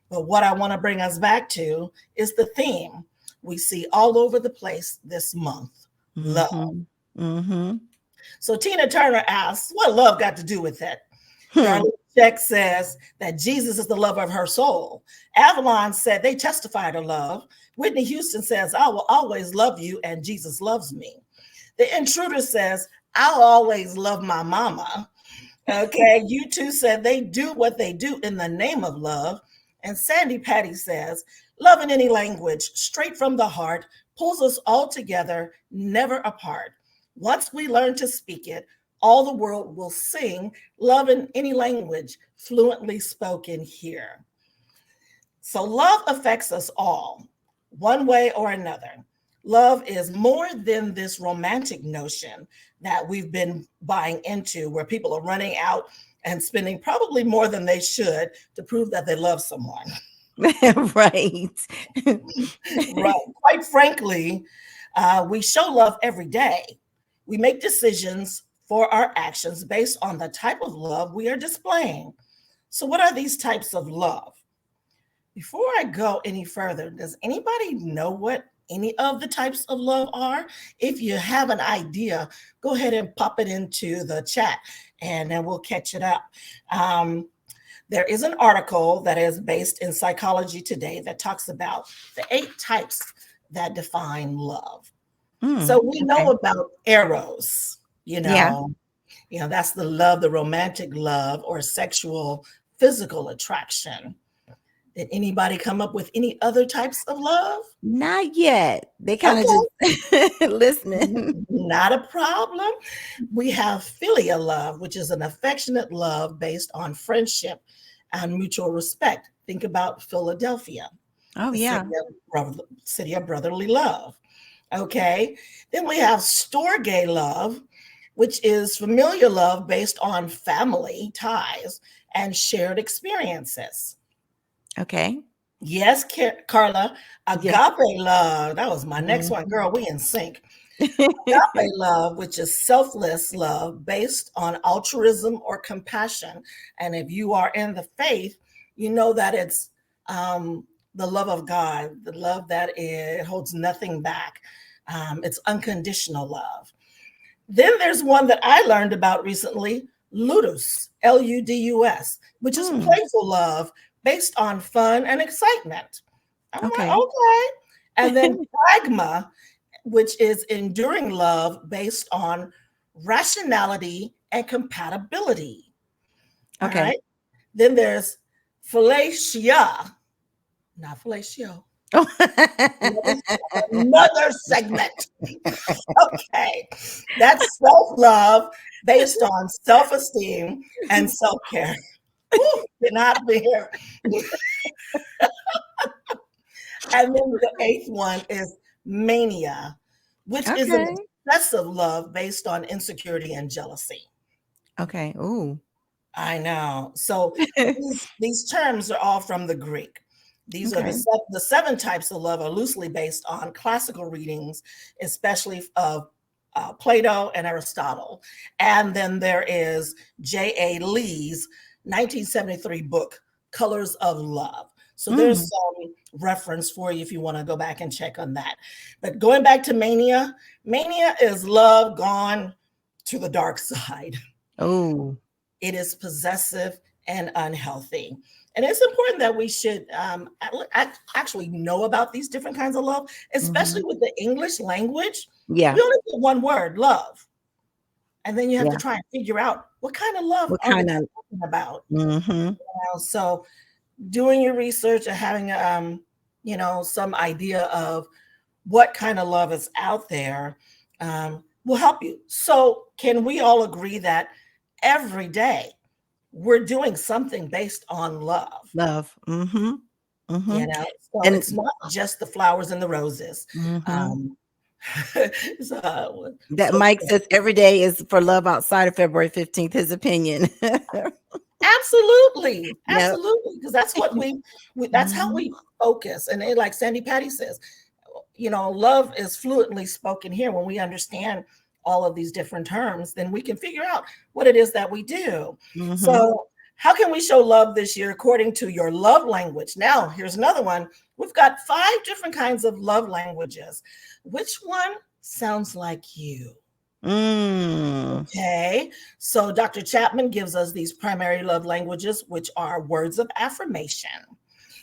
But what I want to bring us back to is the theme we see all over the place this month, love. So Tina Turner asks, what love got to do with it? Darlene Check says that Jesus is the lover of her soul. Avalon said they testify to love. Whitney Houston says, I will always love you and Jesus loves me. The Intruder says, I'll always love my mama. Okay, U2 said they do what they do in the name of love. And Sandy Patty says, love in any language, straight from the heart, pulls us all together, never apart. Once we learn to speak it, all the world will sing love in any language, fluently spoken here. So love affects us all, one way or another. Love is more than this romantic notion that we've been buying into, where people are running out and spending probably more than they should to prove that they love someone. Right. Quite frankly, we show love every day. We make decisions for our actions based on the type of love we are displaying. So what are these types of love? Before I go any further, does anybody know what any of the types of love are? If you have an idea, go ahead and pop it into the chat and then we'll catch it up. There is an article that is based in Psychology Today that talks about the 8 types that define love. So we know about eros, that's the love, the romantic love or sexual physical attraction. Did anybody come up with any other types of love? Not yet. They kind of just listening. Not a problem. We have filial love, which is an affectionate love based on friendship and mutual respect. Think about Philadelphia. Oh, yeah. City of brotherly love. Okay. Then we have storge love, which is familiar love based on family ties and shared experiences. Okay. Yes, Carla. Agape love. That was my next one. Girl, we in sync. Agape love, which is selfless love based on altruism or compassion. And if you are in the faith, you know that it's the love of God, the love that it holds nothing back. It's unconditional love. Then there's one that I learned about recently, ludus, Ludus, which is playful love based on fun and excitement. I'm like, okay. And then pragma, which is enduring love based on rationality and compatibility. Okay. All right. Then there's fellatio, not fellatio. Another segment. Okay. That's self-love based on self-esteem and self-care. Did not be here. And then the eighth one is mania, which is an Okay. excessive love based on insecurity and jealousy. Okay. Ooh. I know. So these terms are all from the Greek. These are Okay. the seven types of love are loosely based on classical readings, especially of Plato and Aristotle. And then there is J.A. Lee's 1973 book, Colors of Love. So there's some reference for you if you want to go back and check on that. But going back to mania, mania is love gone to the dark side. Oh. It is possessive and unhealthy. And it's important that we should actually know about these different kinds of love, especially with the English language. Yeah. We only get one word, love. And then you have Yeah. to try and figure out what kind of love What are we kind of? talking about. Mm-hmm. So doing your research and having some idea of what kind of love is out there will help you. So can we all agree that every day we're doing something based on love? Love. Mm-hmm. Mm-hmm. So And it's not just the flowers and the roses. mm-hmm. That So Mike says every day is for love outside of February 15th, his opinion. absolutely, Yep. because that's what that's how Mhm. we focus. And like Sandy Patty says, love is fluently spoken here. When we understand all of these different terms, then we can figure out what it is that we do. Mhm. So how can we show love this year according to your love language? Now, here's another one. We've got 5 different kinds of love languages. Which one sounds like you? Okay, so Dr. Chapman gives us these primary love languages, which are words of affirmation,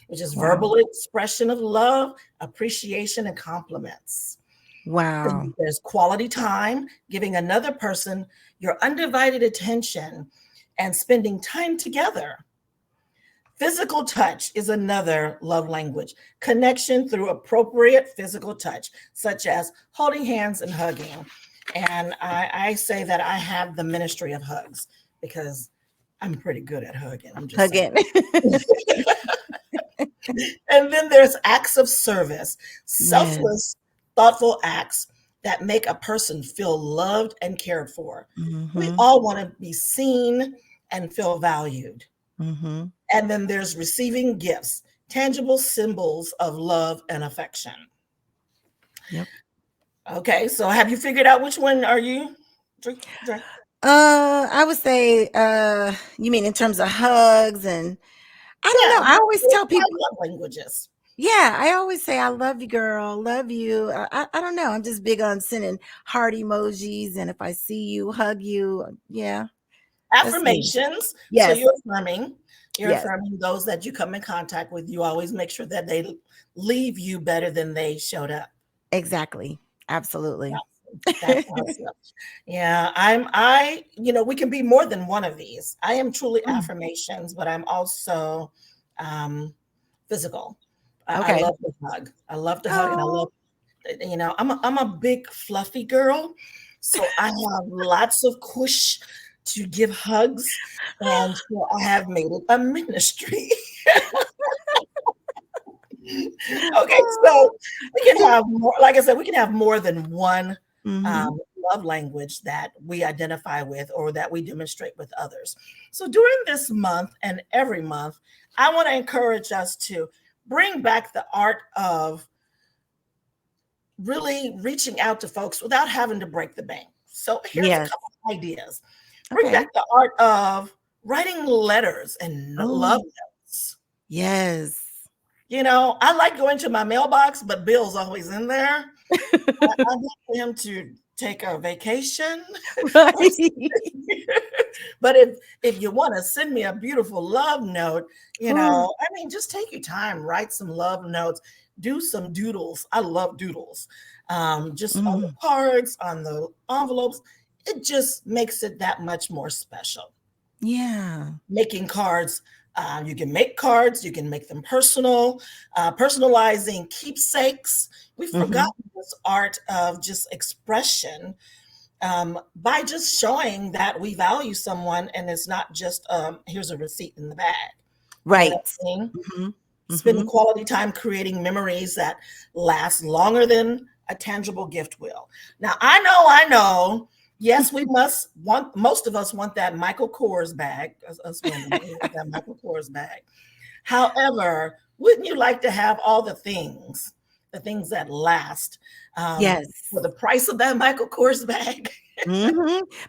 which is Wow. verbal expression of love, appreciation, and compliments. Wow. Then there's quality time, giving another person your undivided attention and spending time together. Physical touch is another love language. Connection through appropriate physical touch, such as holding hands and hugging. And I say that I have the ministry of hugs because I'm pretty good at hugging. I'm just Hugging. And then there's acts of service, selfless, thoughtful acts that make a person feel loved and cared for. We all want to be seen and feel valued. And then there's receiving gifts, tangible symbols of love and affection. Yep. Okay, so have you figured out which one are you? Dre? I would say, you mean in terms of hugs and I don't know. I always tell people love languages. Yeah, I always say I love you, girl. Love you. I don't know. I'm just big on sending heart emojis, and if I see you, hug you. Yeah. Affirmations. Yes. So you're affirming. You're Yes. affirming those that you come in contact with. You always make sure that they leave you better than they showed up. Exactly. Absolutely. That's awesome. Yeah, we can be more than one of these. I am truly affirmations, but I'm also physical. I love to hug. I love to hug, and I love, I'm a big fluffy girl, so I have lots of cush to give hugs, and so I have made it a ministry. Okay, so we can have more, like I said, we can have more than one love language that we identify with or that we demonstrate with others. So during this month and every month, I want to encourage us to bring back the art of really reaching out to folks without having to break the bank. So here's a couple of ideas. Bring back the art of writing letters and love notes. Yes. I like going to my mailbox, but Bill's always in there. I'd like for him to take a vacation. Right. But if you want to send me a beautiful love note, just take your time, write some love notes, do some doodles. I love doodles. Just on the cards, on the envelopes. It just makes it that much more special. Yeah. Making cards. You can make cards, you can make them personal, personalizing keepsakes. We've forgotten this art of just expression by just showing that we value someone, and it's not just here's a receipt in the bag. Right. You know what I mean? spend quality time creating memories that last longer than a tangible gift will. Now, I know. Yes, most of us want that Michael Kors bag, us women, we want that Michael Kors bag. However, wouldn't you like to have all the things that last Yes. for the price of that Michael Kors bag?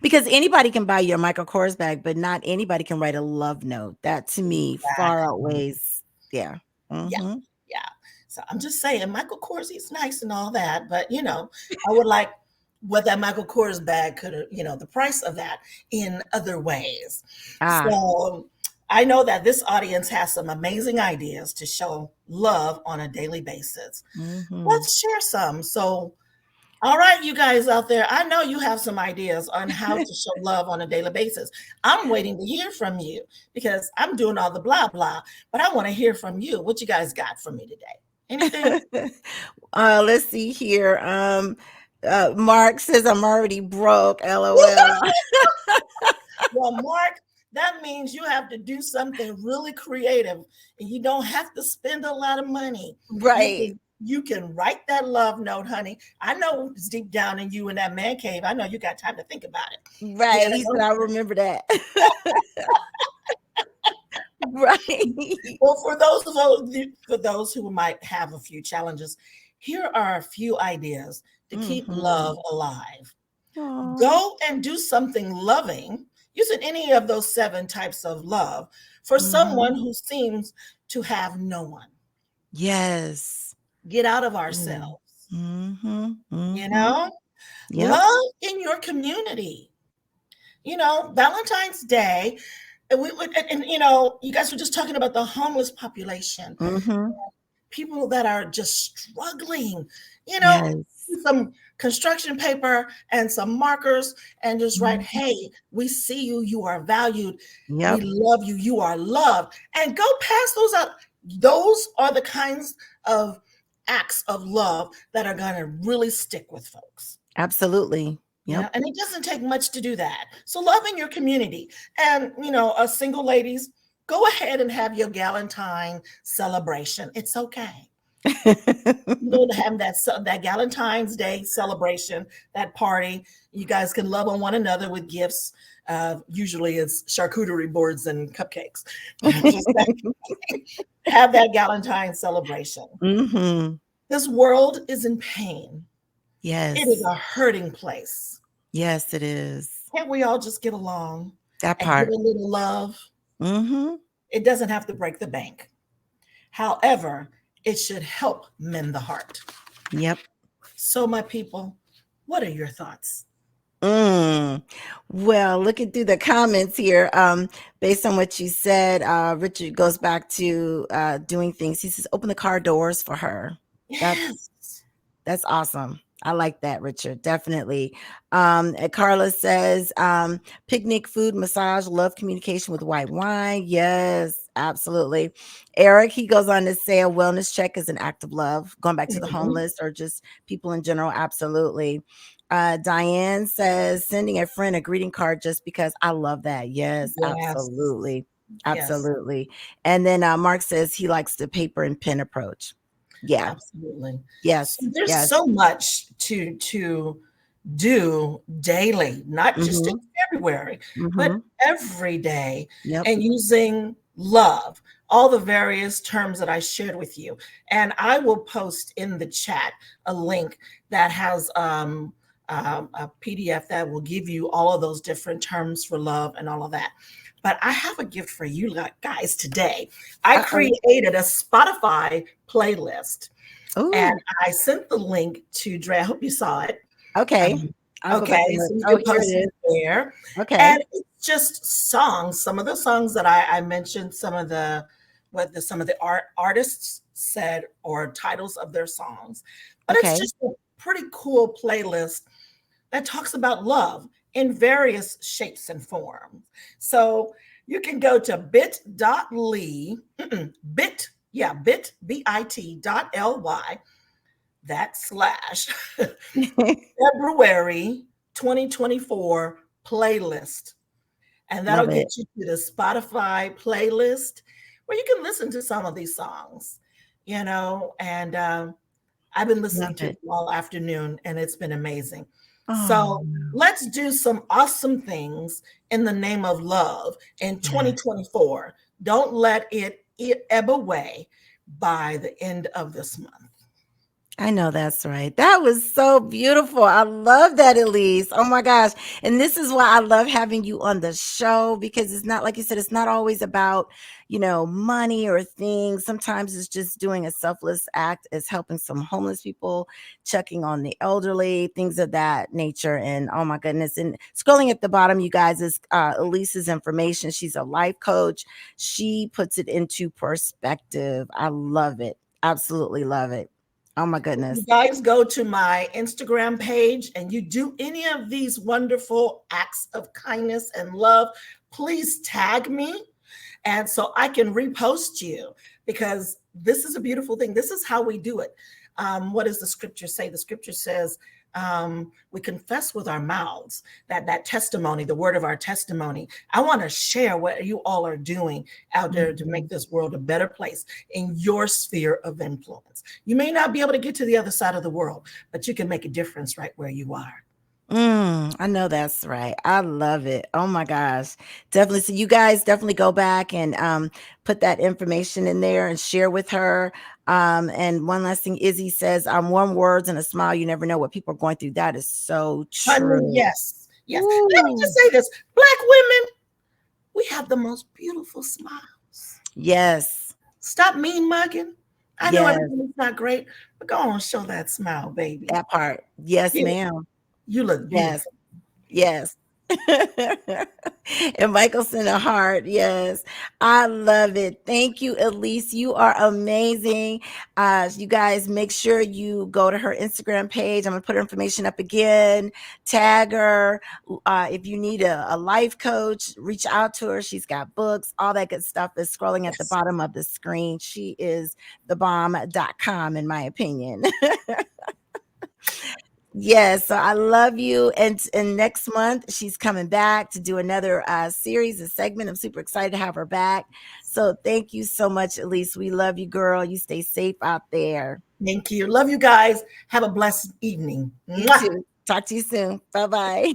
Because anybody can buy your Michael Kors bag, but not anybody can write a love note. That to me far outweighs. Yeah. Yeah. So I'm just saying, Michael Kors, he's nice and all that, but I would like what that Michael Kors bag could have, the price of that in other ways. So I know that this audience has some amazing ideas to show love on a daily basis. Let's share some. So, all right, you guys out there, I know you have some ideas on how to show love on a daily basis. I'm waiting to hear from you because I'm doing all the blah, blah, but I want to hear from you. What you guys got for me today? Anything? Let's see here. Mark says I'm already broke. LOL. Well, Mark, that means you have to do something really creative and you don't have to spend a lot of money. Right. You can write that love note, honey. I know it's deep down in you in that man cave. I know you got time to think about it. Right. He said, I remember that. Right. Well, for those who might have a few challenges, here are a few ideas to keep love alive. Aww. Go and do something loving using any of those 7 types of love for someone who seems to have no one. Yes. Get out of ourselves. Yep. Love in your community. Valentine's Day, and you guys were just talking about the homeless population, people that are just struggling. Some construction paper and some markers and just write, hey, we see you, you are valued, we love you, you are loved, and go pass those out. Those are the kinds of acts of love that are going to really stick with folks. Absolutely. Yeah, and it doesn't take much to do that. So love in your community. And, single ladies, go ahead and have your Galentine celebration. It's okay. You don't have that Galentine's Day celebration, that party. You guys can love on one another with gifts. Usually it's charcuterie boards and cupcakes. Have that Galentine celebration. This world is in pain. Yes. It is a hurting place. Yes, it is. Can't we all just get along? That part. And give a little love? It doesn't have to break the bank. However, it should help mend the heart. Yep. So, my people, what are your thoughts? Well, looking through the comments here, based on what you said, Richard goes back to doing things. He says, open the car doors for her. Yes. That's awesome. I like that, Richard. Definitely. Carla says, picnic, food, massage, love communication with white wine. Yes, absolutely. Eric, he goes on to say a wellness check is an act of love, going back to the homeless or just people in general. Absolutely. Diane says, sending a friend a greeting card just because. I love that. Yes. Absolutely. Absolutely. And then Mark says he likes the paper and pen approach. Yeah, absolutely. Yes. So there's so much to do daily, not just in February, but every day, and using love, all the various terms that I shared with you. And I will post in the chat a link that has a PDF that will give you all of those different terms for love and all of that. But I have a gift for you guys today. I created a Spotify playlist. And I sent the link to Dre. I hope you saw it. Okay. So you can post it there. Okay. And it's just songs. Some of the songs that I mentioned, some of the artists said or titles of their songs. But it's just a pretty cool playlist that talks about love in various shapes and forms. So you can go to bit.ly, bit.ly /February 2024 playlist. And that'll get you to the Spotify playlist where you can listen to some of these songs, and I've been listening Love to it. them all afternoon, and it's been amazing. Oh, So let's do some awesome things in the name of love in yeah. 2024. Don't let it ebb away by the end of this month. I know that's right. That was so beautiful. I love that, Elise. Oh my gosh. And this is why I love having you on the show, because it's not, like you said, it's not always about, money or things. Sometimes it's just doing a selfless act, as helping some homeless people, checking on the elderly, things of that nature. And oh my goodness. And scrolling at the bottom, you guys, is Elise's information. She's a life coach. She puts it into perspective. I love it. Absolutely love it. Oh my You goodness. guys go to my Instagram page and you do any of these wonderful acts of kindness and love, please tag me, and so I can repost you, because this is a beautiful thing. This is how we do it. What does the scripture say? The scripture says, we confess with our mouths, that testimony, the word of our testimony. I want to share what you all are doing out there to make this world a better place in your sphere of influence. You may not be able to get to the other side of the world, but you can make a difference right where you are. I know that's right. I love it. Oh my gosh. Definitely. So you guys definitely go back and put that information in there and share with her. And one last thing, Izzy says, warm words and a smile. You never know what people are going through. That is so Honey, true. yes, yes. Let me Ooh. just say this: Black women, we have the most beautiful smiles. Yes. Stop mean mugging. I know Yes. everything's not great, but go on, show that smile, baby. That part. Yes, Yeah, ma'am. you look Yes. beautiful. Yes. And Michael sent a heart. Yes. I love it. Thank you, Elise. You are amazing. You guys make sure you go to her Instagram page. I'm going to put her information up again. Tag her. If you need a life coach, reach out to her. She's got books. All that good stuff is scrolling at the Yes. bottom of the screen. She is thebomb.com, in my opinion. Yes, so I love you. And next month she's coming back to do another series, a segment. I'm super excited to have her back. So thank you so much, Elise. We love you, girl. You stay safe out there. Thank you. Love you guys. Have a blessed evening. You Mwah. too. Talk to you soon. Bye-bye.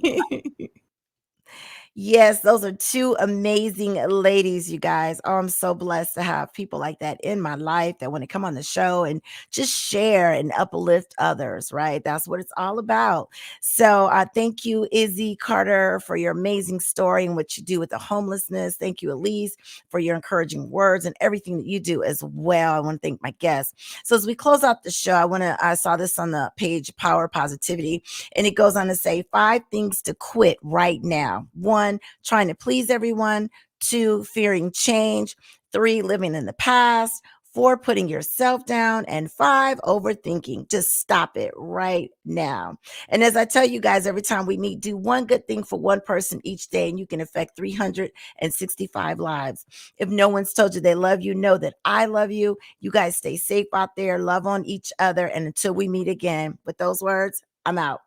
Yes, those are two amazing ladies, you guys. Oh, I'm so blessed to have people like that in my life that want to come on the show and just share and uplift others, right? That's what it's all about. So, thank you, Izzy Carter, for your amazing story and what you do with the homelessness. Thank you, Elise, for your encouraging words and everything that you do as well. I want to thank my guests. So, as we close out the show, I saw this on the page Power Positivity, and it goes on to say 5 things to quit right now. 1, trying to please everyone. 2, fearing change. 3, living in the past. 4, putting yourself down. And 5, overthinking. Just stop it right now. And as I tell you guys every time we meet, do one good thing for one person each day, and you can affect 365 lives. If no one's told you they love you, know that I love you. You guys stay safe out there, love on each other. And until we meet again, with those words, I'm out.